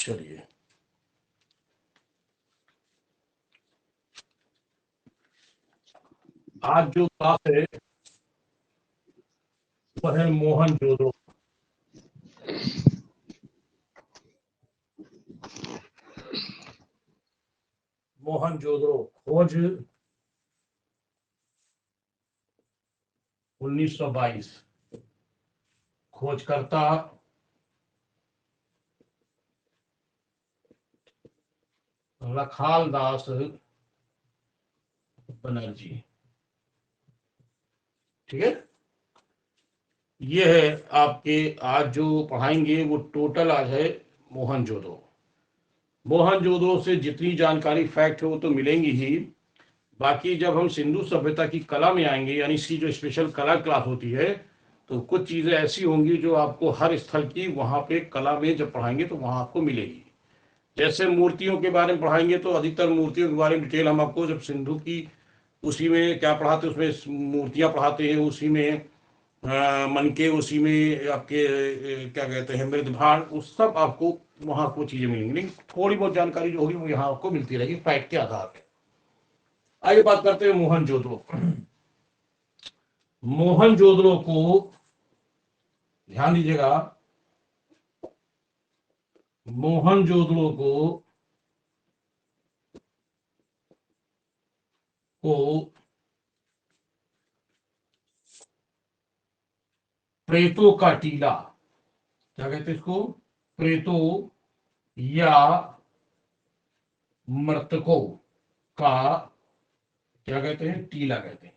चलिए, आज जो क्लास है वह है मोहनजोदड़ो। मोहनजोदड़ो खोज 1922। खोजकर्ता रखालदास बनर्जी। ठीक है, ये है आपके आज जो पढ़ाएंगे वो टोटल आज है मोहनजोदड़ो। मोहनजोदड़ो से जितनी जानकारी फैक्ट है वो तो मिलेंगी ही, बाकी जब हम सिंधु सभ्यता की कला में आएंगे, यानी इसकी जो स्पेशल कला क्लास होती है, तो कुछ चीजें ऐसी होंगी जो आपको हर स्थल की वहां पे कला में जब पढ़ाएंगे तो वहां आपको मिलेगी। जैसे मूर्तियों के बारे में पढ़ाएंगे तो अधिकतर मूर्तियों के बारे में डिटेल हम आपको जब सिंधु की उसी में क्या पढ़ाते हैं, उसमें मूर्तियां पढ़ाते हैं, उसी में मनके, उसी में आपके क्या कहते हैं मृदभाण, उस सब आपको वहां को चीजें मिलेंगी, लेकिन थोड़ी बहुत जानकारी जो होगी वो यहाँ आपको मिलती रहेगी फैक्ट के आधार पर। आइए बात करते हैं मोहनजोदड़ो। मोहनजोदड़ो को ध्यान दीजिएगा, मोहनजोदड़ो को प्रेतों का टीला, क्या कहते हैं इसको, प्रेतों या मृतकों का क्या कहते हैं, टीला कहते हैं।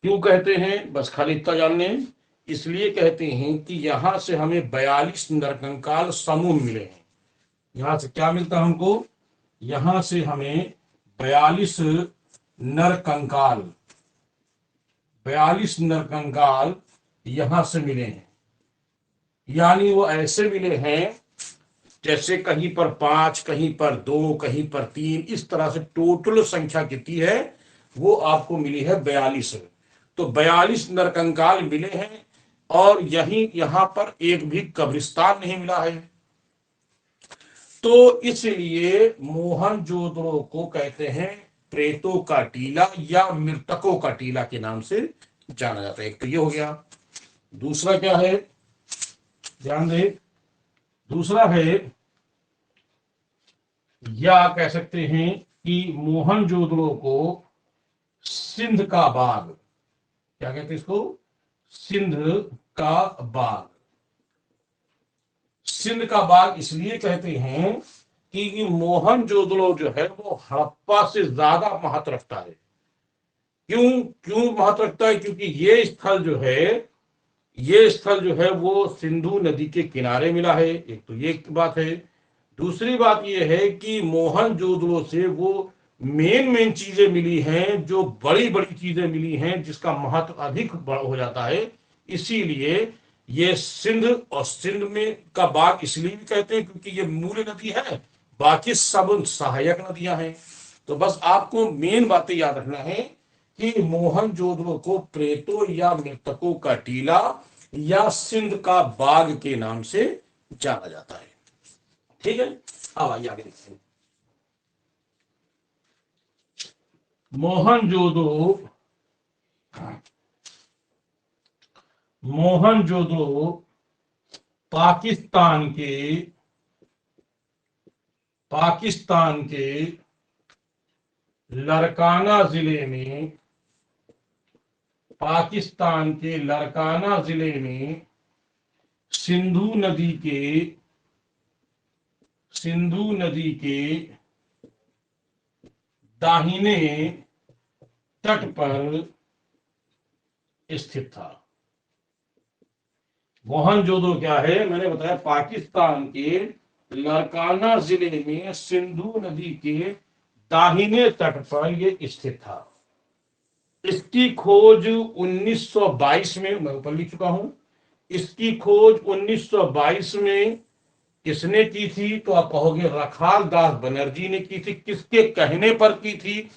क्यों कहते हैं, बस खाली इतना जान लें, इसलिए कहते हैं कि यहां से हमें 42 नरकंकाल समूह मिले हैं। यहां से क्या मिलता है हमको, यहां से हमें 42 नरकंकाल, 42 नरकंकाल यहां से मिले हैं। यानी वो ऐसे मिले हैं जैसे कहीं पर 5, कहीं पर 2, कहीं पर 3, इस तरह से टोटल संख्या कितनी है वो आपको मिली है 42। तो 42 नरकंकाल मिले हैं, और यहां पर एक भी कब्रिस्तान नहीं मिला है। तो इसलिए मोहनजोदड़ो को कहते हैं प्रेतों का टीला या मृतकों का टीला के नाम से जाना जाता है। एक तो ये हो गया। दूसरा क्या है, ध्यान दे, दूसरा है, या कह सकते हैं कि मोहनजोदड़ो को सिंध का बाग, क्या कहते हैं इसको, सिंध का बाग। सिंध का बाग इसलिए कहते हैं कि मोहनजोदड़ो जो है वो हड़प्पा से ज्यादा महत्व रखता है। क्यों क्यों महत्व रखता है, क्योंकि ये स्थल जो है वो सिंधु नदी के किनारे मिला है। एक तो ये बात है। दूसरी बात ये है कि मोहनजोदड़ो से वो मेन चीजें मिली हैं, जो बड़ी बड़ी चीजें मिली हैं, जिसका महत्व अधिक हो जाता है। इसीलिए ये सिंध, और सिंध में का बाग इसलिए भी कहते हैं क्योंकि ये मूल नदी है, बाकी सब सहायक नदियां हैं। तो बस आपको मेन बातें याद रखना है कि मोहनजोदड़ो को प्रेतों या मृतकों का टीला या सिंध का बाग के नाम से जाना जाता है। ठीक है, अब आइए आगे देखते हैं। मोहनजोदड़ो पाकिस्तान के लरकाना जिले में सिंधु नदी के दाहिने तट पर स्थित था। मोहनजोदड़ो क्या है, मैंने बताया पाकिस्तान के लरकाना जिले में सिंधु नदी के दाहिने तट पर यह स्थित था। इसकी खोज 1922 में, मैं ऊपर लिख चुका हूं, इसकी खोज 1922 में किसने की थी, तो आप कहोगे रखालदास बनर्जी ने की थी। किसके कहने पर की थी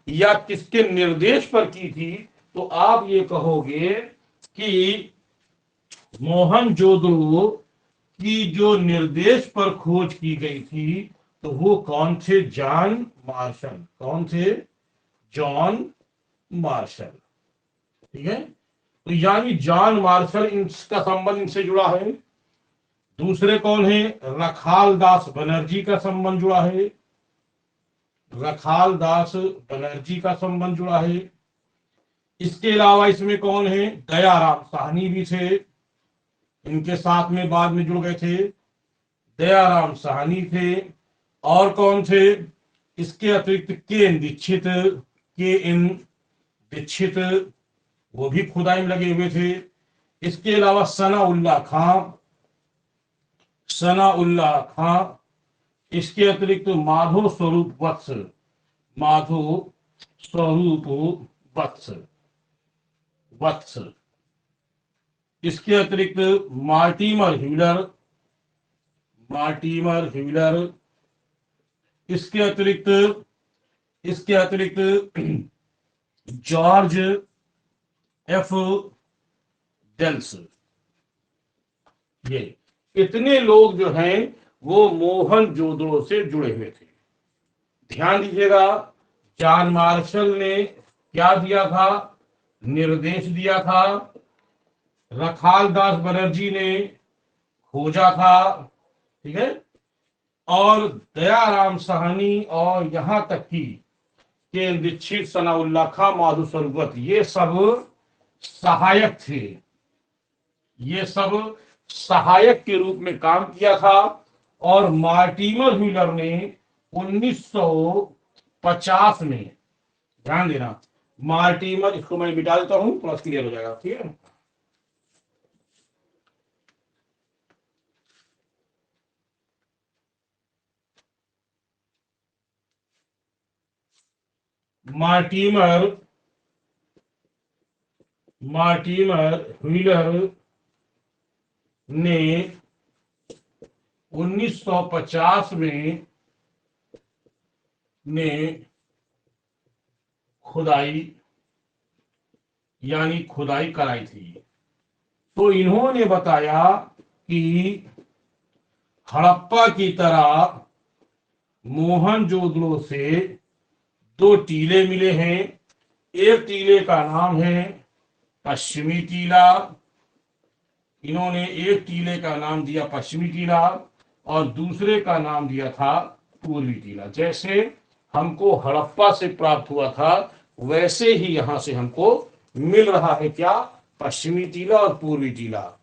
या किसके निर्देश पर की थी, तो आप ये कहोगे कि मोहनजोदड़ो कि जो निर्देश पर खोज की गई थी तो वो कौन थे? John Marshall. कौन थे? John Marshall. ठीक है, तो यानी जॉन मार्शल, इनका संबंध इनसे जुड़ा है। दूसरे कौन है? रखाल दास बनर्जी का संबंध जुड़ा है। रखाल दास बनर्जी का संबंध जुड़ा है। इसके अलावा इसमें कौन है? दयाराम साहनी भी थे, इनके साथ में बाद में जुड़ गए थे। दयाराम साहनी थे। और कौन थे? इसके अतिरिक्त के एन दीक्षित। के एन दीक्षित, वो भी खुदाई में लगे हुए थे। इसके अलावा सनाउल्लाह खां। सनाउल्लाह खां। इसके अतिरिक्त माधो स्वरूप वत्स। माधो स्वरूप वत्स। वत्स। इसके अतिरिक्त मार्टिमर ह्यूलर। मार्टिमर ह्यूलर। इसके अतिरिक्त जॉर्ज एफ डेल्स। ये इतने लोग जो हैं वो मोहनजोदड़ो से जुड़े हुए थे। ध्यान दीजिएगा, जॉन मार्शल ने क्या दिया था? निर्देश दिया था। रखाल दास बनर्जी ने खोजा था। ठीक है, और दयाराम साहनी और यहां तक कि के दीक्षित, सनाउल्लाह खां, माधो स्वरूप, ये सब सहायक थे। ये सब सहायक के रूप में काम किया था। और मार्टिमर व्हीलर ने 1950 में, ध्यान देना, मार्टिमर, इसको मैं मिटा देता हूं, थोड़ा क्लियर हो जाएगा। ठीक है, मार्टिमर मार्टिमर व्हीलर ने 1950 में खुदाई, यानी खुदाई कराई थी। तो इन्होंने बताया कि हड़प्पा की तरह मोहनजोदड़ो से दो टीले मिले हैं। एक टीले का नाम है पश्चिमी टीला। इन्होंने एक टीले का नाम दिया पश्चिमी टीला और दूसरे का नाम दिया था पूर्वी टीला। जैसे हमको हड़प्पा से प्राप्त हुआ था वैसे ही यहां से हमको मिल रहा है क्या? पश्चिमी टीला और पूर्वी टीला।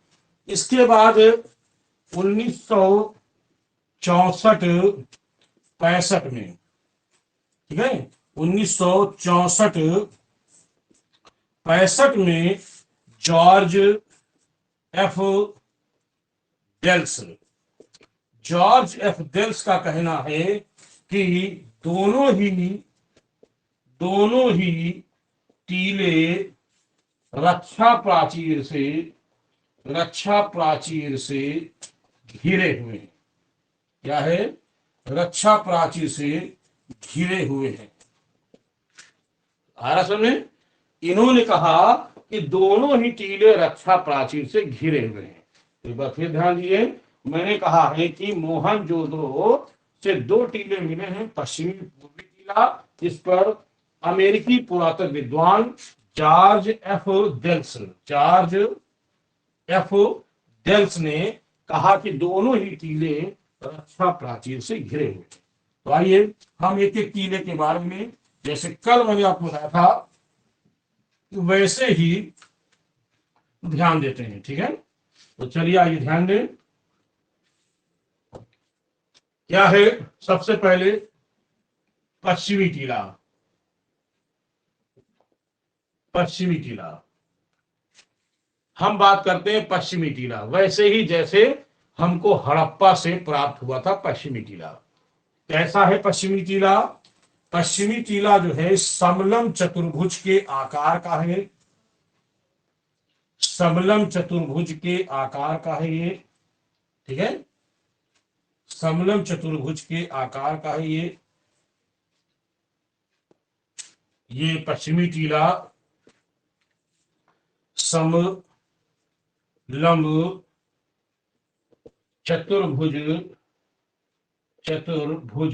इसके बाद 1964-65 में, ठीक है, 1964-65 में George F Dales George F Dales का कहना है कि दोनों ही टीले रक्षा प्राचीर से घिरे हुए हैं। क्या है? रक्षा प्राचीर से घिरे हुए हैं। आ रहा समझ में? इन्होंने कहा कि दोनों ही टीले रक्षा प्राचीर से घिरे हुए हैं। एक बार फिर ध्यान दिए, मैंने कहा है कि मोहनजोदड़ो से दो टीले मिले हैं, पश्चिमी पूर्वी टीला। इस पर अमेरिकी पुरातत्व विद्वान जॉर्ज एफ डेल्स ने कहा कि दोनों ही टीले रक्षा प्राचीर से घिरे हुए। तो आइए हम एक एक टीले के बारे में, जैसे कल मैंने आपको बताया था, वैसे ही ध्यान देते हैं। ठीक है, तो चलिए आइए ध्यान दें। क्या है? सबसे पहले पश्चिमी टीला। पश्चिमी टीला, हम बात करते हैं पश्चिमी टीला वैसे ही जैसे हमको हड़प्पा से प्राप्त हुआ था पश्चिमी टीला। कैसा है पश्चिमी टीला? पश्चिमी टीला जो है समलम चतुर्भुज के आकार का है। समलम चतुर्भुज के आकार का है ये। ठीक है, समलम चतुर्भुज के आकार का है ये पश्चिमी टीला समलम चतुर्भुज चतुर्भुज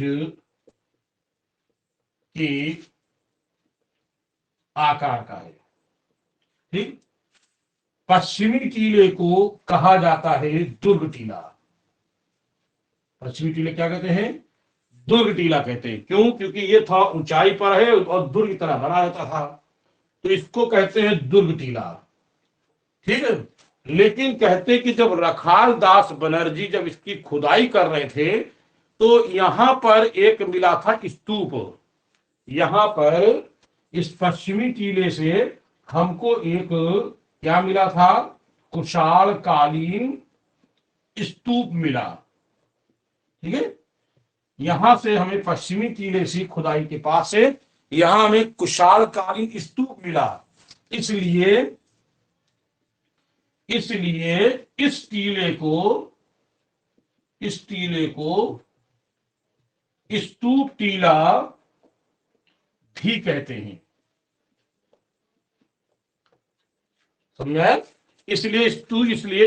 के आकार का है। ठीक। पश्चिमी टीले को कहा जाता है दुर्ग टीला। पश्चिमी टीले क्या कहते हैं? दुर्ग टीला कहते हैं। क्यों? क्योंकि ये था ऊंचाई पर है और दुर्ग की तरह बना रहता था, तो इसको कहते हैं दुर्ग टीला। ठीक है। लेकिन कहते कि जब रखाल दास बनर्जी जब इसकी खुदाई कर रहे थे तो यहां पर एक मिला था स्तूप। यहां पर इस पश्चिमी टीले से हमको एक क्या मिला था? कुशाल कालीन स्तूप मिला। ठीक है। यहां से हमें पश्चिमी टीले से खुदाई के पास से यहां हमें कुशाल कालीन स्तूप मिला। इसलिए इसलिए इस टीले को स्तूप टीला भी कहते हैं। समझा? इसलिए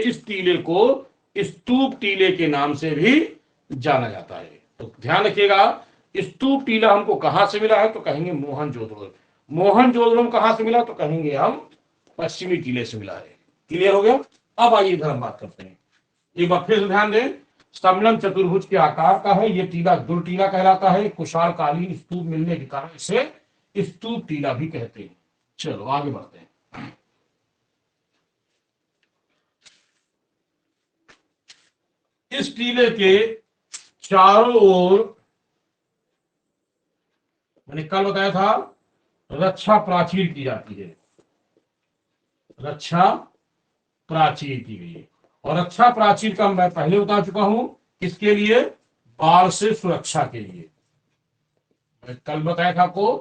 इस टीले को स्तूप टीले के नाम से भी जाना जाता है। तो ध्यान रखिएगा, स्तूप टीला हमको कहां से मिला है तो कहेंगे मोहनजोदड़ो। मोहनजोदड़ो में कहां से मिला तो कहेंगे हम पश्चिमी टीले से मिला है। क्लियर हो गया? अब आइए इधर हम बात करते हैं। एक बार फिर से ध्यान दें, समलम चतुर्भुज के आकार का है। यह टीला दुर्ग टीला कहलाता है। कुशाल कालीन स्तूप मिलने के कारण इसे स्तूप टीला भी कहते हैं। चलो आगे बढ़ते हैं। इस टीले के चारों ओर मैंने कल बताया था रक्षा प्राचीर की जाती है। रक्षा प्राचीर की गई है। और रक्षा प्राचीर का मैं पहले बता चुका हूं, किसके लिए? बाढ़ से सुरक्षा के लिए। मैं कल बताया था आपको,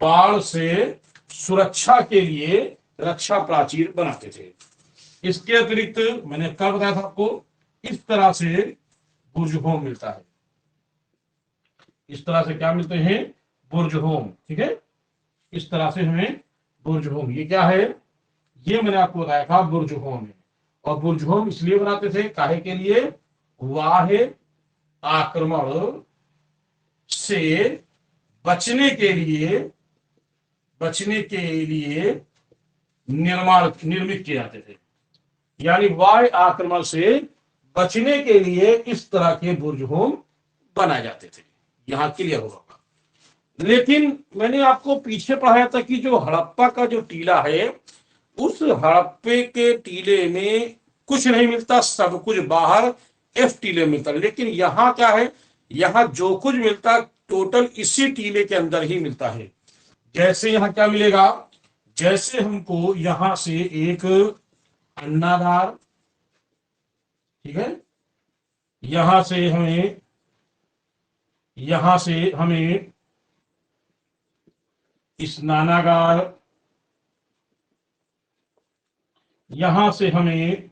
बाढ़ से सुरक्षा के लिए रक्षा प्राचीर बनाते थे। इसके अतिरिक्त मैंने कल बताया था आपको, इस तरह से बुर्ज होम मिलता है। इस तरह से क्या मिलते हैं? बुर्ज होम। ठीक है। इस तरह से हमें बुर्ज होम, ये क्या है? ये मैंने आपको बताया था बुर्ज होम है। और बुर्ज होम इसलिए बनाते थे, काहे के लिए? वाह्य आक्रमण से बचने के लिए निर्मित किए जाते थे। यानी वाह्य आक्रमण से बचने के लिए इस तरह के बुर्ज होम बनाए जाते थे। यहां क्लियर होगा। लेकिन मैंने आपको पीछे पढ़ाया था कि जो हड़प्पा का जो टीला है, उस हड़प्पे के टीले में कुछ नहीं मिलता, सब कुछ बाहर एफ टीले में मिलता। लेकिन यहां क्या है? यहां जो कुछ मिलता टोटल इसी टीले के अंदर ही मिलता है। जैसे यहां क्या मिलेगा? जैसे हमको यहां से एक अन्नागार, ठीक है, यहां से हमें स्नानागार, यहां से हमें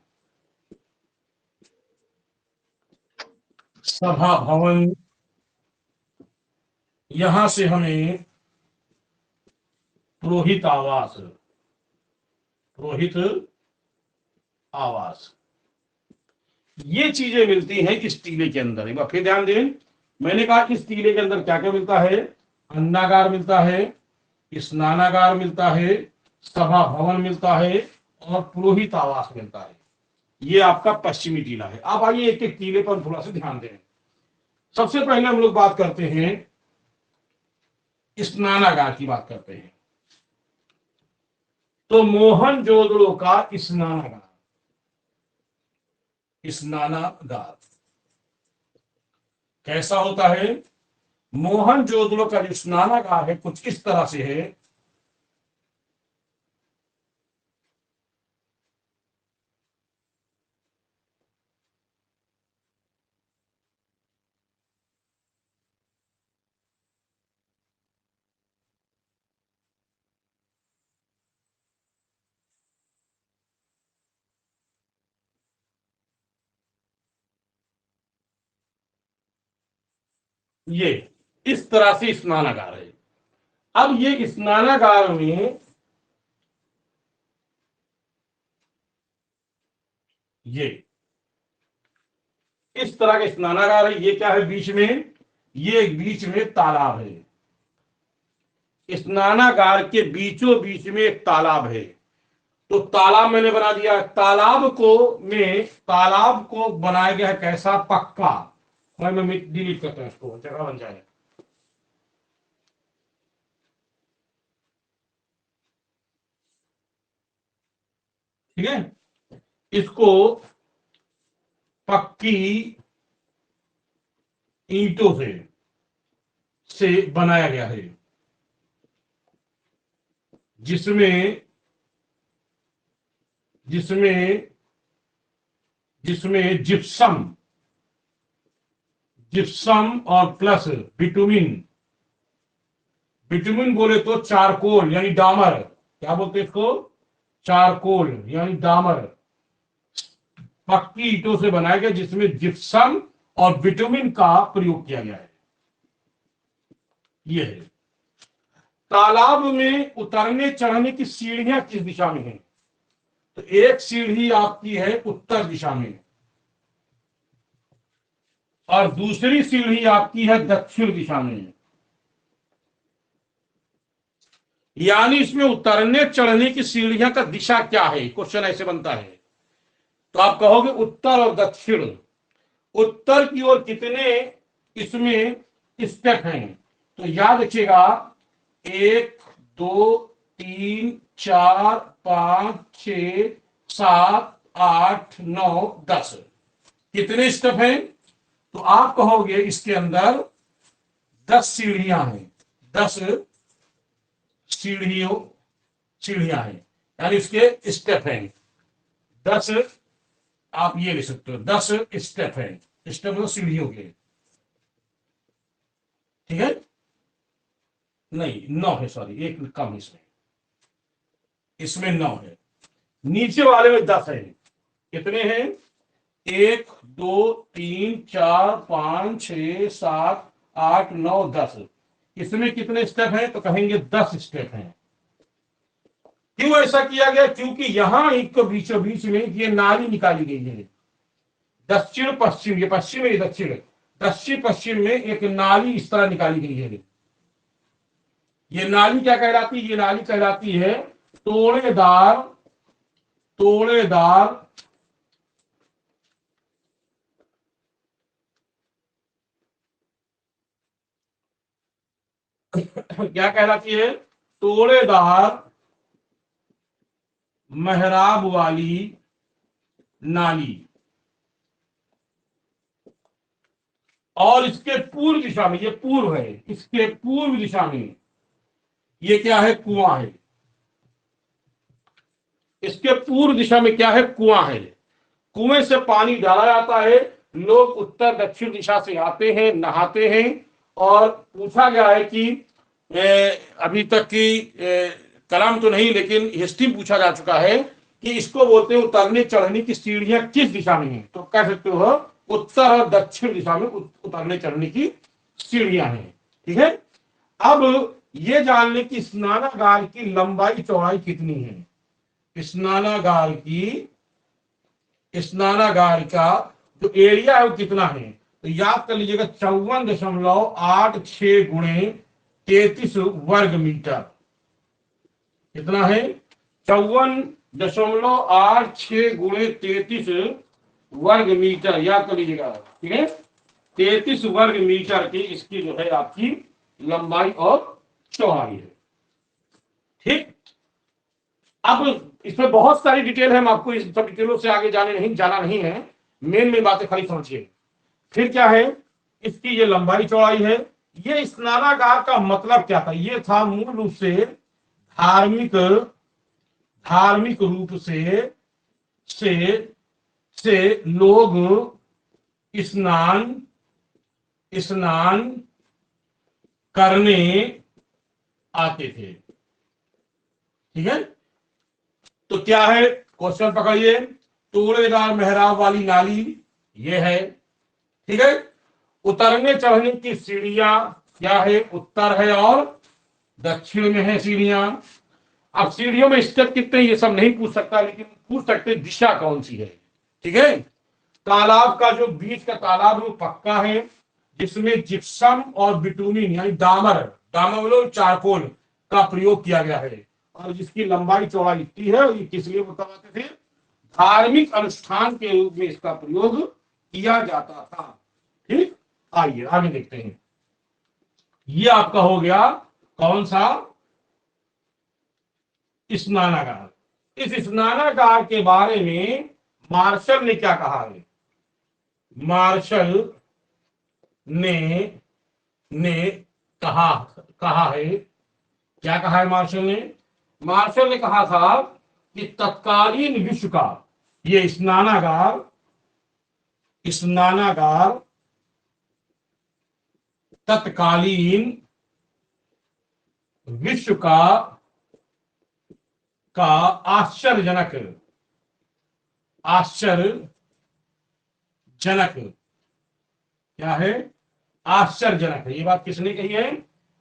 सभा भवन, यहां से हमें पुरोहित आवास, ये चीजें मिलती हैं इस टीले के अंदर। एक बार फिर ध्यान दें, मैंने कहा इस टीले के अंदर क्या क्या मिलता है? अन्नागार मिलता है, स्नानागार मिलता है, सभा भवन मिलता है और पुरोहित आवास मिलता है। ये आपका पश्चिमी टीला है। अब आइए एक एक टीले पर थोड़ा सा ध्यान दें। सबसे पहले हम लोग बात करते हैं, स्नानागार की बात करते हैं। तो मोहनजोदड़ो का स्नानागार कैसा होता है? मोहनजोदड़ो का जो स्नानागार है कुछ इस तरह से है। ये इस तरह से स्नानागार है। अब ये स्नानागार में ये इस तरह का स्नानागार है। ये क्या है बीच में, ये बीच में तालाब है। स्नानागार के बीचों बीच में एक तालाब है। तो तालाब मैंने बना दिया। तालाब को बनाया गया है कैसा, पक्का। मैं डिलीट करता हूं इसको, जगह बन जाए। ठीक है, इसको पक्की ईंटों से बनाया गया है, जिसमें जिसमें जिसमें जिप्सम जिप्सम और प्लस बिटुमिन। बिटुमिन बोले तो चारकोल यानी डामर। क्या बोलते हैं इसको, चारकोल यानी डामर। पक्की ईंटों से बनाया गया जिसमें जिप्सम और बिटुमिन का प्रयोग किया गया है। यह है। तालाब में उतरने चढ़ने की सीढ़ियां किस दिशा में है, तो एक सीढ़ी आपकी है उत्तर दिशा में और दूसरी सीढ़ी आपकी है दक्षिण दिशा में। यानी इसमें उतरने चढ़ने की सीढ़ियां का दिशा क्या है, क्वेश्चन ऐसे बनता है। तो आप कहोगे उत्तर और दक्षिण। उत्तर की ओर कितने इसमें स्टेप हैं, तो याद रखिएगा 1 2 3 4 5 6 7 8 9 10। कितने स्टेप हैं, तो आप कहोगे इसके अंदर 10 सीढ़ियां हैं। 10 सीढ़ियां हैं, यानी इसके स्टेप हैं 10। आप ये लिख सकते हो 10 स्टेप है। स्टेप तो सीढ़ियों के, ठीक है। नहीं 9 है, सॉरी एक कम इसमें, इसमें 9 है। नीचे वाले में 10 है। कितने हैं, 1 2 3 4 5 6 7 8 9 10। इसमें कितने स्टेप हैं, तो कहेंगे 10 स्टेप हैं। क्यों ऐसा किया गया, क्योंकि यहां एक बीचों बीच में ये नाली निकाली गई है। दक्षिण पश्चिम, ये पश्चिम है दक्षिण, दक्षिण पश्चिम में एक नाली इस तरह निकाली गई है। ये नाली क्या कहलाती है, ये नाली कहलाती है तोड़ेदार तोड़ेदार क्या कहलाती है, तोड़ेदार मेहराब वाली नाली। और इसके पूर्व दिशा में, ये पूर्व है, इसके पूर्व दिशा में ये क्या है, कुआं है। इसके पूर्व दिशा में क्या है, कुआं है। कुएं से पानी डाला जाता है। लोग उत्तर दक्षिण दिशा से आते हैं, नहाते हैं। और पूछा गया है कि अभी तक की कलाम तो नहीं, लेकिन हिस्ट्री में पूछा जा चुका है कि इसको बोलते हैं उतरने चढ़ने की सीढ़ियां किस दिशा में है, तो कह सकते हो उत्तर और दक्षिण दिशा में उतरने चढ़ने की सीढ़ियां हैं। ठीक है, अब ये जानने की स्नानागार की लंबाई चौड़ाई कितनी है। स्नानागार का जो एरिया है वो कितना है, तो याद कर लीजिएगा 54.86 गुणे 33 वर्ग मीटर। कितना है, 54.86 गुणे 33 वर्ग मीटर, याद कर लीजिएगा। ठीक है, 33 वर्ग मीटर की इसकी जो है आपकी लंबाई और चौड़ाई है। ठीक, अब इसमें बहुत सारी डिटेल है, हम आपको इस सब डिटेलों से आगे जाना नहीं है। मेन बातें खाली समझिए। फिर क्या है, इसकी ये लंबाई चौड़ाई है। ये स्नानागार का मतलब क्या था, ये था मूल रूप से धार्मिक रूप से लोग स्नान करने आते थे। ठीक है, तो क्या है, क्वेश्चन पकड़िए, तोड़ेदार मेहराब वाली नाली ये है। ठीक है, उतरने चढ़ने की सीढ़ियां क्या है, उत्तर है और दक्षिण में है सीढ़ियां। अब सीढ़ियों में स्टेप कितने ये सब नहीं पूछ सकता, लेकिन पूछ सकते दिशा कौन सी है। ठीक है, तालाब का जो बीच का तालाब है वो पक्का है, जिसमें जिप्सम और बिटूमिन यानी डामर, डामर मतलब चारकोल का प्रयोग किया गया है, और जिसकी लंबाई चौड़ाई इतनी है। ये किस लिए बताते थे? धार्मिक अनुष्ठान के रूप में इसका प्रयोग किया जाता था। ठीक, आइए आगे देखते हैं। ये आपका हो गया कौन सा? स्नानागार। इस स्नानागार के बारे में मार्शल ने क्या कहा है? मार्शल ने ने कहा कहा है, क्या कहा है मार्शल ने? मार्शल ने कहा था कि तत्कालीन विश्व का ये स्नानागार स्नानागार तत्कालीन विश्व का आश्चर्यजनक क्या है? आश्चर्यजनक है। ये बात किसने कही है?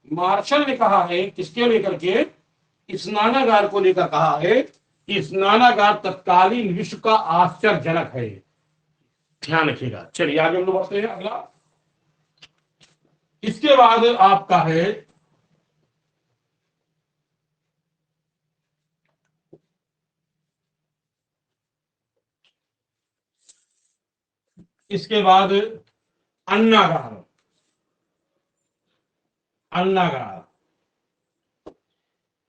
मार्शल ने कहा है। किसके लेकर के? स्नानागार को लेकर कहा है कि स्नानागार तत्कालीन विश्व का आश्चर्यजनक है। ध्यान रखिएगा। चलिए आगे हम लोग बढ़ते हैं। अगला इसके बाद आपका है इसके बाद अन्नागार। अन्नागार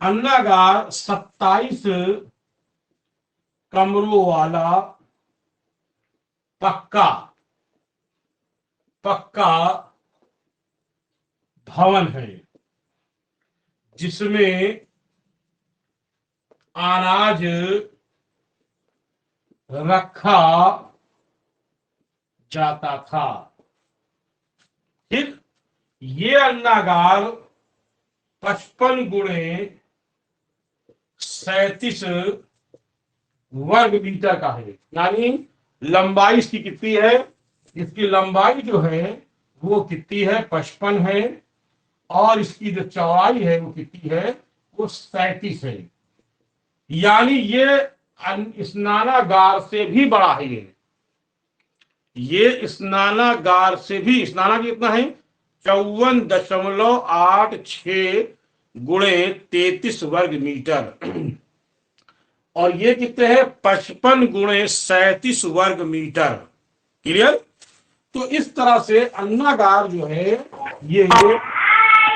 अन्नागार 27 कमरों वाला पक्का पक्का भवन है, जिसमें अनाज रखा जाता था। ठीक, ये अन्नागार 55 गुणे 37 वर्ग मीटर का है। यानी लंबाई इसकी कितनी है? इसकी लंबाई जो है वो कितनी है? 55 है। और इसकी जो चौड़ाई है वो कितनी है? वो 37 है। यानी ये स्नानागार से भी बड़ा है। ये स्नानागार से भी, स्नानागार कितना है? 54.86 गुणे 33 वर्ग मीटर। और ये कितने हैं? 55 गुणे 37 वर्ग मीटर। क्लियर? तो इस तरह से अन्नागार जो है ये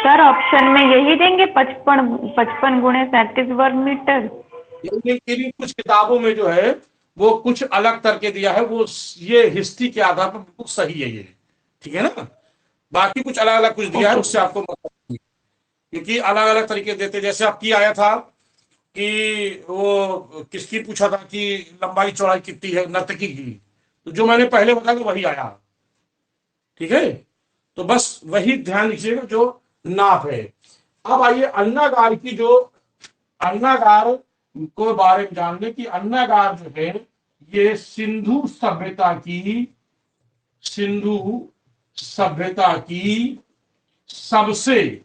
सर ऑप्शन में यही देंगे 55 गुणे 37 वर्ग मीटर। लेकिन कुछ किताबों में जो है वो कुछ अलग करके दिया है। वो ये हिस्ट्री के आधार पर बिल्कुल सही है ये। ठीक है ना? बाकी कुछ अलग अलग कुछ दिया है, उससे आपको मतलब, क्योंकि अलग अलग तरीके देते। जैसे आपकी आया था कि वो किसकी पूछा था कि लंबाई चौड़ाई कितनी है नर्तकी की, तो जो मैंने पहले बताया वही आया। ठीक है, तो बस वही ध्यान रखिएगा जो नाप है। अब आइए अन्नागार की, जो अन्नागार को बारे में जानने की। अन्नागार जो है ये सिंधु सभ्यता की सबसे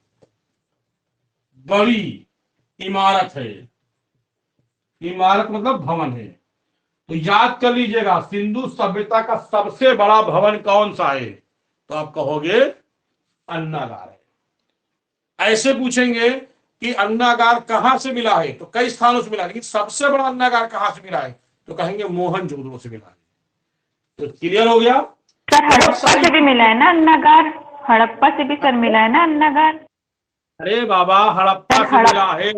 बड़ी इमारत है। इमारत मतलब भवन है। तो याद कर लीजिएगा, सिंधु सभ्यता का सबसे बड़ा भवन कौन सा है? तो आप कहोगे अन्नागार है। ऐसे पूछेंगे कि अन्नागार कहां से मिला है, तो कई स्थानों से मिला, लेकिन सबसे बड़ा अन्नागार कहां से मिला है? तो कहेंगे मोहनजोदड़ो से मिला है। तो क्लियर हो गया? सर हड़प्पा से भी मिला है ना अन्नागार? हड़प्पा से भी सर मिला है ना अन्नागार? अरे बाबा, हड़प्पा से मिला है,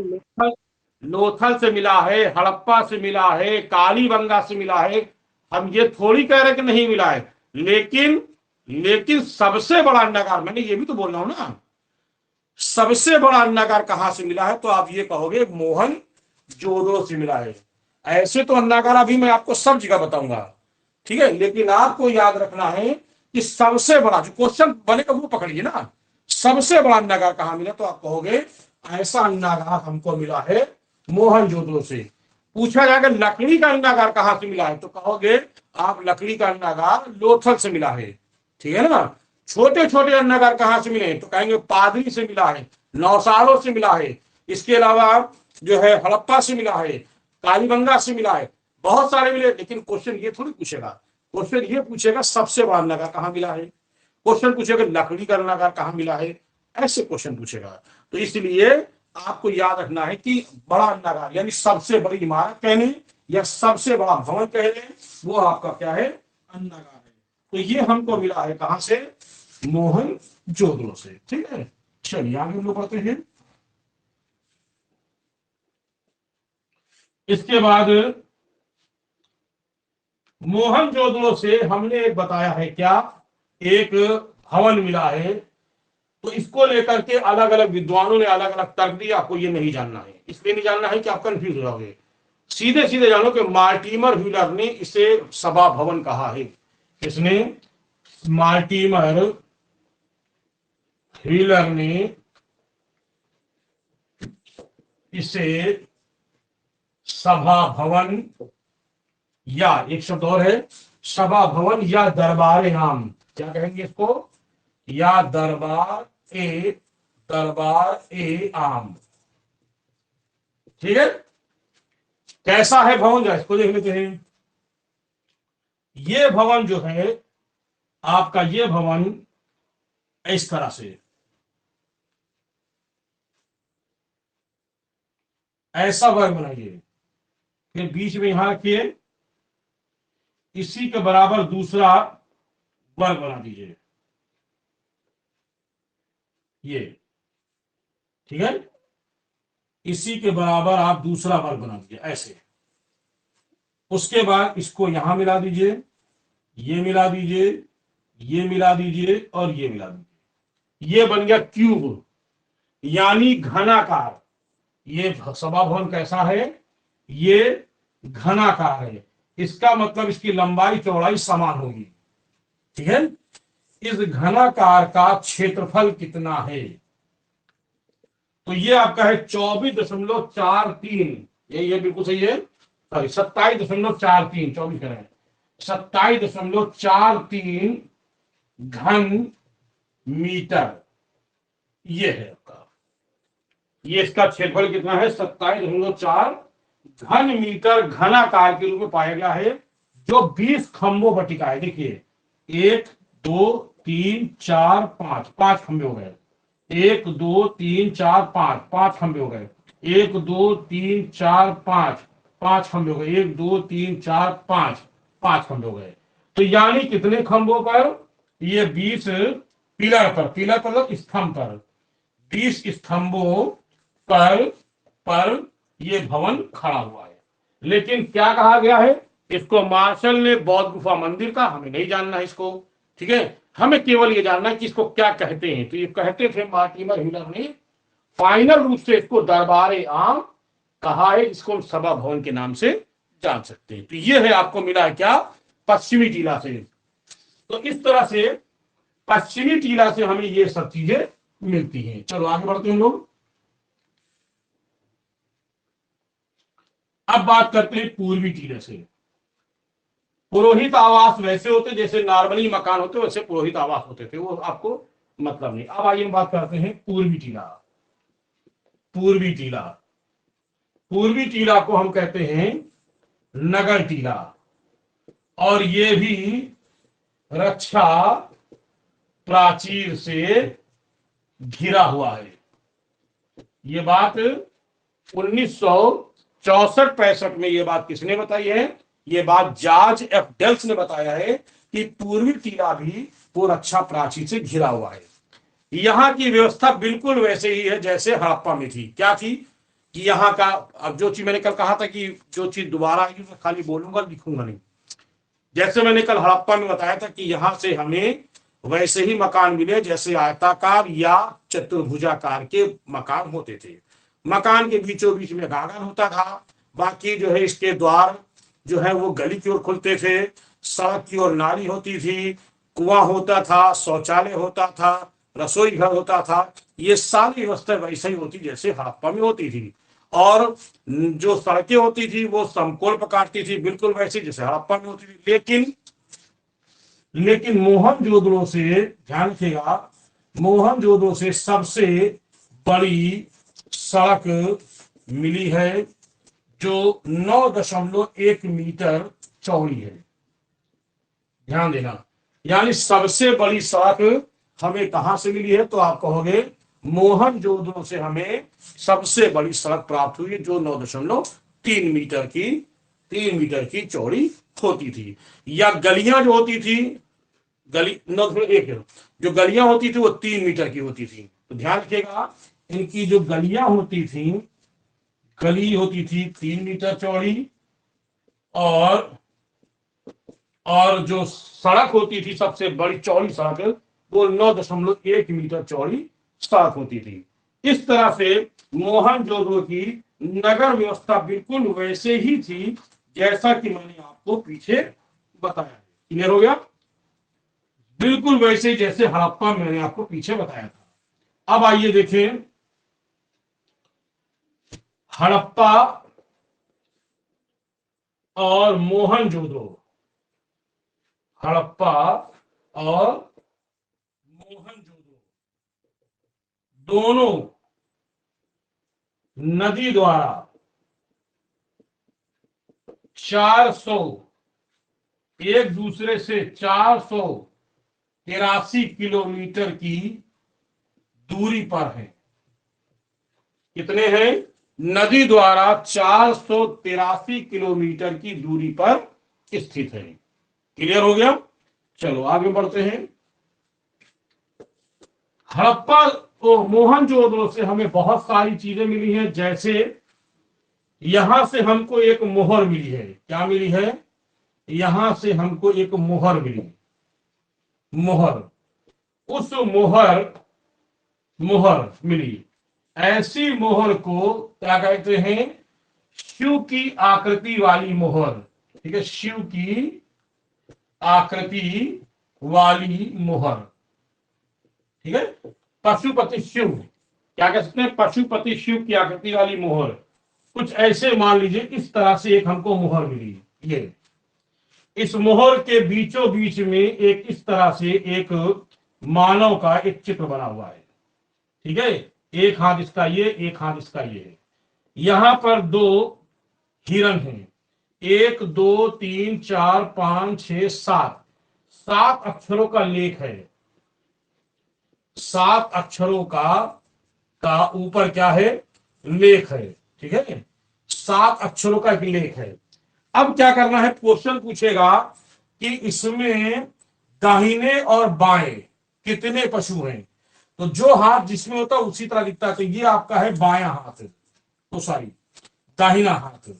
लोथल से मिला है, हड़प्पा से मिला है, कालीबंगा से मिला है। हम ये थोड़ी कह रहे कि नहीं मिला है, लेकिन सबसे बड़ा अन्नागार, मैंने ये भी तो बोल रहा हूं ना, सबसे बड़ा अन्नागार कहां से मिला है? तो आप ये कहोगे मोहनजोदड़ो से मिला है। ऐसे तो अन्नागार अभी मैं आपको सब जगह बताऊंगा, ठीक है, लेकिन आपको याद रखना है कि सबसे बड़ा जो क्वेश्चन बनेगा वो पकड़िए ना। सबसे बड़ा अन्नागार कहां मिला? तो आप कहोगे ऐसा अन्नागार हमको मिला है मोहनजोदड़ो से। पूछा जाएगा लकड़ी का अन्नागार कहां से मिला है? तो कहोगे आप लकड़ी का अन्नागार लोथल से मिला है। ठीक है ना? छोटे छोटे अन्नागार कहां से मिले? तो कहेंगे पादरी से मिला है, नौसाड़ों से मिला है, इसके अलावा जो है हड़प्पा से मिला है, कालीबंगा से मिला है, बहुत सारे मिले। लेकिन क्वेश्चन ये थोड़ी पूछेगा, क्वेश्चन ये पूछेगा सबसे बड़ा नगर कहाँ मिला है, क्वेश्चन पूछेगा लकड़ी का नगर कहाँ मिला है, ऐसे क्वेश्चन पूछेगा। तो इसलिए आपको याद रखना है कि बड़ा नगर यानी सबसे बड़ी इमारत कहने या सबसे बड़ा भवन कह लें, वो आपका क्या है, नगर है। तो ये हमको मिला है कहां से, मोहनजोदड़ो से। ठीक है, चलिए आगे हम लोग बढ़ते हैं। इसके बाद मोहनजोदड़ो से हमने एक बताया है क्या, एक भवन मिला है। तो इसको लेकर के अलग अलग विद्वानों ने अलग अलग तर्क दिया, आपको ये नहीं जानना है, इसलिए नहीं जानना है कि आप कंफ्यूज हो जाओगे। सीधे सीधे जानो कि मार्टिमर व्हीलर ने इसे सभा भवन कहा है। किसने, मार्टिमर व्हीलर ने इसे सभा भवन, या एक शब्द और है सभा भवन या दरबार आम, क्या कहेंगे इसको, या दरबार ए आम। ठीक है, कैसा है भवन, जो इसको देख लेते हैं। ये भवन जो है आपका, ये भवन इस तरह से ऐसा वर्ग बनाइए, फिर बीच में यहां रखिए, इसी के बराबर दूसरा वर्ग बना दीजिए, ये ठीक है, इसी के बराबर आप दूसरा वर्ग बना दीजिए ऐसे। उसके बाद इसको यहां मिला दीजिए, ये मिला दीजिए, ये मिला दीजिए और ये मिला दीजिए, ये बन गया क्यूब यानी घनाकार। ये सभा भवन कैसा है, ये घनाकार है, इसका मतलब इसकी लंबाई चौड़ाई समान होगी। ठीक है, इस घनाकार का क्षेत्रफल कितना है, तो ये आपका है 24.43, ये बिल्कुल सही है, सॉरी 27.43, 24 करें 27.43 घन मीटर, ये है आपका, ये इसका क्षेत्रफल कितना है 27.4 घन मीटर घनाकार के रूप में पाया गया है, जो 20 खंभों पर टिका है। देखिए 1 2 3 4 5, 5 खंभे हो गए, 1 2 3 4 5, 5 खंभे हो गए, 1 2 3 4 5, 5 खंभे हो गए, 1 2 3 4 5, 5 खंभे हो गए। तो यानी कितने खंभों पर, ये 20 पिलर पर, पिलर पर मतलब स्तंभ पर, 20 स्तंभों पर ये भवन खड़ा हुआ है। लेकिन क्या कहा गया है, इसको मार्शल ने बौद्ध गुफा मंदिर का, हमें नहीं जानना है इसको। ठीक है, हमें केवल ये जानना है कि इसको क्या कहते हैं। तो ये कहते थे मार्टिमर व्हीलर ने, फाइनल रूप से इसको दरबार आम कहा है, इसको हम सभा भवन के नाम से जान सकते हैं। तो ये है आपको मिला है क्या, पश्चिमी टीला से। तो इस तरह से पश्चिमी टीला से हमें ये सब चीजें मिलती हैं। चलो आगे बढ़ते हैं लोग। अब बात करते हैं पूर्वी टीले से। पुरोहित आवास वैसे होते जैसे नॉर्मली मकान होते, वैसे पुरोहित आवास होते थे, वो आपको मतलब नहीं। अब आइए बात करते हैं पूर्वी टीला। पूर्वी टीला, पूर्वी टीला को हम कहते हैं नगर टीला, और ये भी रक्षा प्राचीर से घिरा हुआ है। ये बात 1964-65 में ये बात किसने बताई है, ये बात जॉर्ज एफ डेल्स ने बताया है कि पूर्वी टीला भी वो रक्षा प्राचीर से घिरा हुआ है। यहां की व्यवस्था बिल्कुल वैसे ही है जैसे हड़प्पा में थी। क्या थी कि यहाँ का, अब जो चीज मैंने कल कहा था कि जो चीज दोबारा आएगी मैं खाली बोलूंगा लिखूंगा नहीं, जैसे मैंने कल हड़प्पा में बताया था कि यहां से हमें वैसे ही मकान मिले जैसे आयताकार या चतुर्भुजाकार के मकान होते थे। मकान के बीचों बीच में आंगन होता था, बाकी जो है इसके द्वार जो है वो गली की ओर खुलते थे, सड़क की ओर नाली होती थी, कुआं होता था, शौचालय होता था, रसोई घर होता था। ये सारी व्यवस्था वैसे ही होती जैसे हड़प्पा में होती थी, और जो सड़कें होती थी वो समकोण पर काटती थी, बिल्कुल वैसे जैसे हड़प्पा में होती थी। लेकिन मोहनजोदड़ो से, ध्यान रखिएगा, मोहनजोदड़ो से सबसे बड़ी सड़क मिली है जो 9.1 मीटर चौड़ी है। ध्यान देना, यानी सबसे बड़ी सड़क हमें कहां से मिली है, तो आप कहोगे मोहनजोदड़ो से हमें सबसे बड़ी सड़क प्राप्त हुई, जो 9.3 मीटर की 3 मीटर की चौड़ी होती थी। या गलियां जो होती थी, गली 9.1, जो गलियां होती थी वो 3 मीटर की होती थी। तो ध्यान रखिएगा, इनकी जो गलियां होती थी, गली होती थी 3 मीटर चौड़ी, और जो सड़क होती थी सबसे बड़ी चौड़ी सड़क, वो 9.1 मीटर चौड़ी सड़क होती थी। इस तरह से मोहनजोदड़ो की नगर व्यवस्था बिल्कुल वैसे ही थी जैसा कि मैंने आपको पीछे बताया। क्लियर हो गया? बिल्कुल वैसे ही जैसे हड़प्पा मैंने आपको पीछे बताया था। अब आइए देखें हड़प्पा और मोहनजोदड़ो, हड़प्पा और मोहनजोदड़ो दोनों नदी द्वारा 400, एक दूसरे से 483 किलोमीटर की दूरी पर है। कितने हैं? नदी द्वारा 483 किलोमीटर की दूरी पर स्थित है। क्लियर हो गया? चलो आगे बढ़ते हैं। हड़प्पा और मोहनजोदड़ो से हमें बहुत सारी चीजें मिली हैं, जैसे यहां से हमको एक मोहर मिली है। क्या मिली है? यहां से हमको एक मोहर मिली, मोहर। उस मोहर मोहर मिली, ऐसी मोहर को क्या कहते हैं? शिव की आकृति वाली मोहर। ठीक है, शिव की आकृति वाली मोहर। ठीक है, पशुपति शिव, क्या कह सकते हैं? पशुपति शिव की आकृति वाली मोहर। कुछ ऐसे मान लीजिए इस तरह से एक हमको मोहर मिली। ये इस मोहर के बीचों बीच में एक इस तरह से एक मानव का एक चित्र बना हुआ है। ठीक है, एक हाथ इसका ये, एक हाथ इसका ये। यहां पर दो हिरण हैं, 1 2 3 4 5 6 7, 7 अक्षरों का लेख है। 7 अक्षरों का ऊपर क्या है? लेख है। ठीक है, 7 अक्षरों का एक लेख है। अब क्या करना है? क्वेश्चन पूछेगा कि इसमें दाहिने और बाएं कितने पशु हैं। तो जो हाथ जिसमें होता है उसी तरह दिखता है। तो ये आपका है बायां हाथ, तो सॉरी दाहिना हाथ।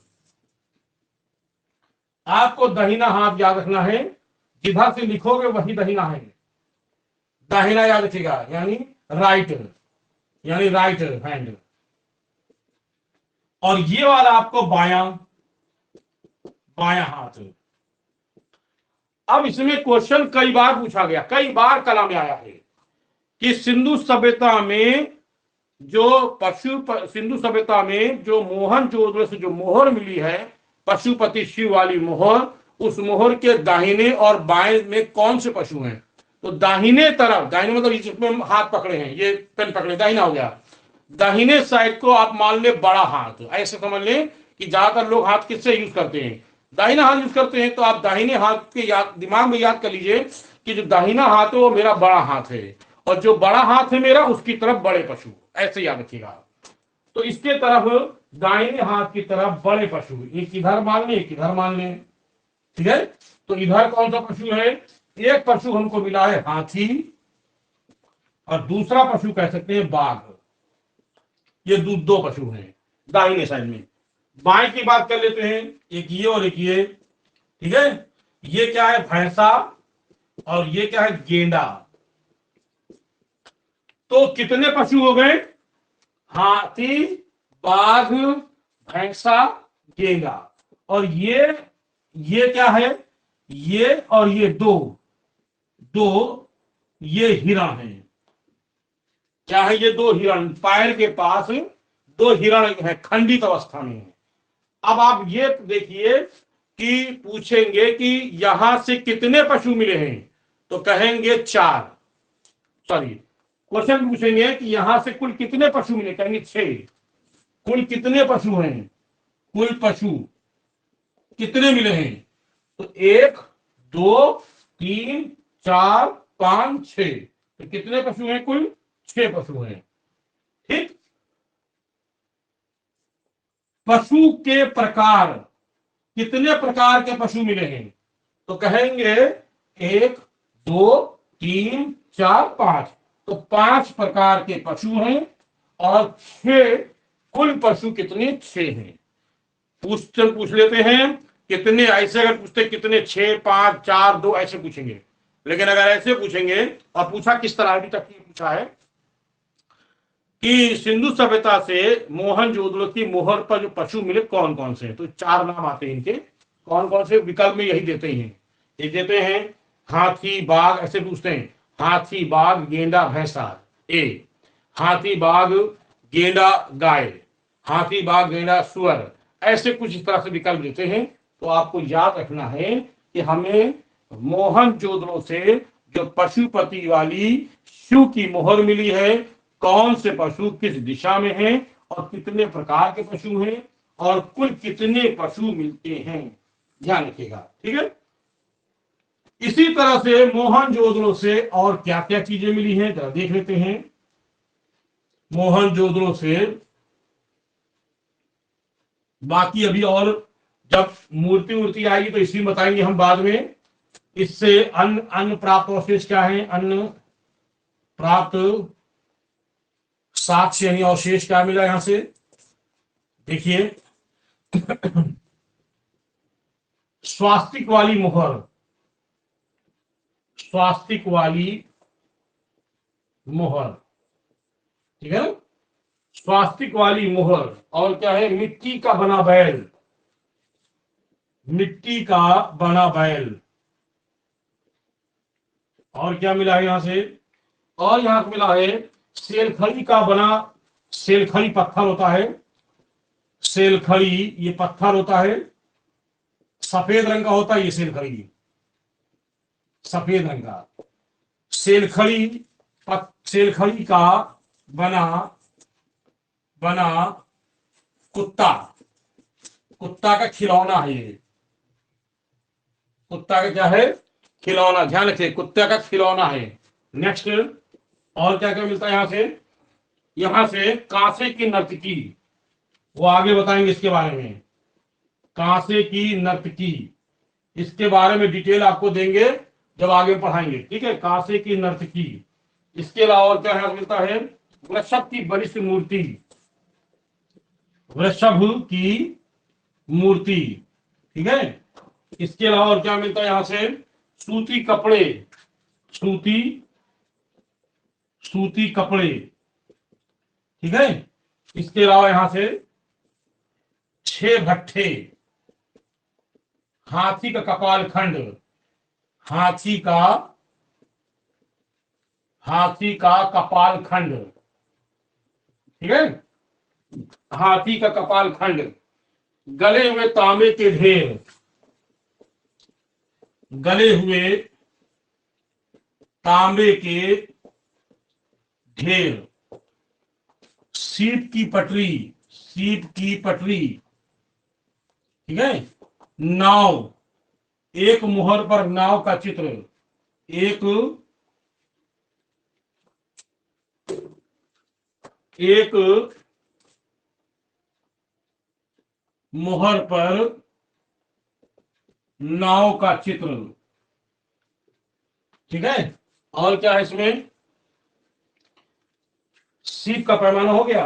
आपको दाहिना हाथ याद रखना है, जिधर से लिखोगे वही दाहिना है। दाहिना याद रखिएगा, यानी राइट, यानी राइट हैंड। और ये वाला आपको बायां, बायां हाथ। अब इसमें क्वेश्चन कई बार पूछा गया, कई बार कला में आया है कि सिंधु सभ्यता में सिंधु सभ्यता में जो मोहनजोदड़ो से जो मोहर मिली है, पशुपति शिव वाली मोहर, उस मोहर के दाहिने और बाएं में कौन से पशु हैं? तो दाहिने तरफ, दाहिने मतलब जिसमें हम हाथ पकड़े हैं, ये पेन पकड़े, दाहिना हो गया। दाहिने साइड को आप मान ले बड़ा हाथ, ऐसे समझ लें कि ज्यादातर लोग हाथ किससे यूज करते हैं? दाहिना हाथ यूज करते हैं। तो आप दाहिने हाथ के दिमाग में याद कर लीजिए कि जो दाहिना हाथ है वो मेरा बड़ा हाथ है, और जो बड़ा हाथ है मेरा उसकी तरफ बड़े पशु, ऐसे याद रखिएगा। तो इसके तरफ दाहिने हाथ की तरफ बड़े पशु, एक इधर मान लें, एक इधर मान लें। ठीक है, तो इधर कौन सा पशु है? एक पशु हमको मिला है हाथी, और दूसरा पशु कह सकते हैं बाघ। ये दो पशु हैं दाहिने साइड में। बाएं की बात कर लेते हैं, एक ये और एक ये। ठीक है, ये क्या है? भैंसा, और ये क्या है? गेंडा। तो कितने पशु हो गए? हाथी, बाघ, भैंसा, गेंडा। और ये क्या है? ये और ये दो ये हिरण है। क्या है? ये दो हिरण, पैर के पास दो हिरण है, खंडित अवस्था में है। अब आप ये देखिए कि पूछेंगे कि यहां से कितने पशु मिले हैं, तो कहेंगे 4। सॉरी, क्वेश्चन पूछेंगे कि यहां से कुल कितने पशु मिले, कहेंगे 6। कुल कितने पशु हैं? कुल पशु कितने मिले हैं? तो 1 2 3 4 5 6, तो कितने पशु हैं? कुल 6 पशु हैं। ठीक। पशु के प्रकार, कितने प्रकार के पशु मिले हैं? तो कहेंगे 1 2 3 4 5, तो 5 प्रकार के पशु हैं और 6, कुल पशु कितने? 6 हैं। पूछ लेते हैं कितने, ऐसे अगर पूछते कितने, 6 5 4 2 ऐसे पूछेंगे। लेकिन अगर ऐसे पूछेंगे, और पूछा किस तरह, अभी तक पूछा है कि सिंधु सभ्यता से मोहनजोदड़ो की मोहर पर जो पशु मिले कौन कौन से हैं, तो 4 नाम आते हैं इनके। कौन कौन से? विकल्प में यही देते हैं, ये देते हैं हाथी बाघ, ऐसे पूछते हैं हाथी बाघ गेंडा भैंसा, ए हाथी बाघ गेंडा गाय, हाथी बाघ गेंडा सुअर, ऐसे कुछ इस तरह से विकल्प देते हैं। तो आपको याद रखना है कि हमें मोहनजोदड़ो से जो पशुपति वाली शू की मोहर मिली है, कौन से पशु किस दिशा में हैं और कितने प्रकार के पशु हैं और कुल कितने पशु मिलते हैं, ध्यान रखिएगा। ठीक है। इसी तरह से मोहनजोदड़ो से और क्या क्या चीजें मिली हैं, जरा देख लेते हैं। मोहनजोदड़ो से बाकी अभी और जब मूर्ति वूर्ति आएगी तो इसी में बताएंगे हम बाद में। इससे अन्न अन्न प्राप्त अवशेष क्या है? अन्न प्राप्त साक्ष्य यानी अवशेष क्या मिला यहां से? देखिए स्वास्तिक वाली मोहर, स्वास्तिक वाली मोहर, ठीक है ना, स्वास्तिक वाली मोहर। और क्या है? मिट्टी का बना बैल, मिट्टी का बना बैल। और क्या मिला है यहां से? और यहां मिला है सेलखड़ी का बना, सेलखड़ी पत्थर होता है, सेलखड़ी ये पत्थर होता है, सफेद रंग का होता है ये सेलखड़ी, सफेद रंग का सेलखड़ी, सेलखड़ी का बना बना कुत्ता, कुत्ता का खिलौना है ये, कुत्ता का क्या है? खिलौना। ध्यान रखिए, कुत्ते का खिलौना है। नेक्स्ट, और क्या क्या मिलता है यहां से? यहां से कांसे की नर्तकी, वो आगे बताएंगे इसके बारे में। कांसे की नर्तकी, इसके बारे में डिटेल आपको देंगे जब आगे पढ़ाएंगे। ठीक है, कांसे की नर्तकी। इसके अलावा और क्या है मिलता है? वृषभ की बलिष्ठ मूर्ति, वृषभ की मूर्ति। ठीक है। इसके अलावा और क्या मिलता है यहां से? सूती कपड़े, सूती सूती कपड़े। ठीक है। इसके अलावा यहां से 6 भट्ठे, हाथी का कपाल खंड, हाथी का कपाल खंड। ठीक है, हाथी का कपाल खंड। गले हुए तांबे के ढेर, गले हुए तांबे के ढेर। सीप की पटरी, सीप की पटरी। ठीक है। नाव, एक मुहर पर नाव का चित्र, एक मुहर पर नाव का चित्र। ठीक है। और क्या है इसमें? सीप का पैमाना हो गया,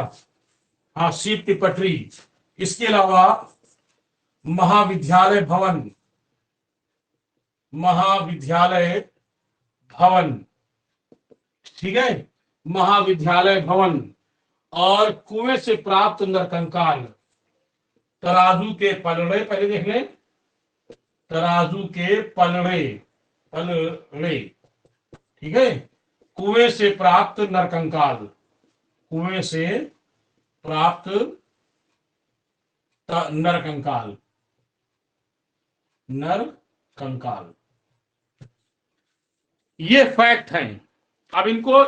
हाँ, सीप की पटरी। इसके अलावा महाविद्यालय भवन, महाविद्यालय भवन। ठीक है, महाविद्यालय भवन। और कुएं से प्राप्त नरकंकाल, तराजू के पलड़े, पहले देख लें, तराजू के पलड़े, पलड़े। ठीक है, कुएं से प्राप्त नरकंकाल, कुएं से प्राप्त नरकंकाल, नरकंकाल। ये फैक्ट हैं। अब इनको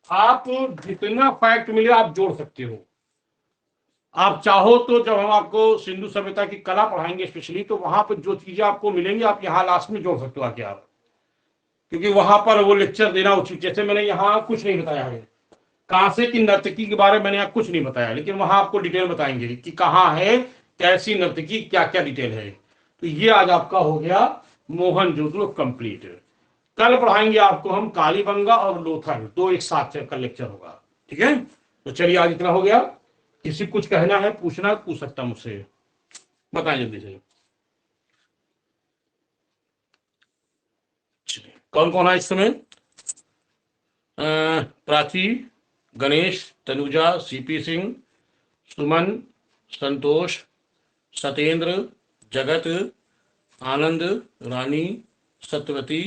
आप जितना फैक्ट मिले आप जोड़ सकते हो। आप चाहो तो जब हम आपको सिंधु सभ्यता की कला पढ़ाएंगे स्पेशली, तो वहां पर जो चीजें आपको मिलेंगी आप यहाँ लास्ट में जोड़ सकते हो आके आप। क्योंकि वहां पर वो लेक्चर देना उचित, जैसे मैंने यहाँ कुछ नहीं बताया है, कहां से कि नर्तकी के बारे में मैंने यहाँ कुछ नहीं बताया, लेकिन वहां आपको डिटेल बताएंगे कि कहाँ है, कैसी नर्तकी, क्या क्या डिटेल है। तो ये आज आपका हो गया मोहनजोदड़ो कंप्लीट। कल पढ़ाएंगे आपको हम कालीबंगा और लोथल, दो एक साथ कल लेक्चर होगा, ठीक है। तो चलिए आज इतना हो गया। किसी कुछ कहना है, पूछना, पूछ सकता मुझसे, बताएं जल्दी से। कौन कौन है इस समय? प्राची, गणेश, तनुजा, सीपी सिंह, सुमन, संतोष, सत्येंद्र, जगत, आनंद, रानी, सत्यवती,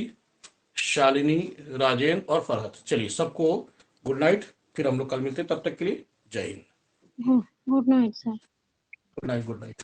शालिनी, राजेंद्र और फरहत। चलिए सबको गुड नाइट, फिर हम लोग कल मिलते हैं, तब तक के लिए जय Hind. Good night sir. Good night, good night.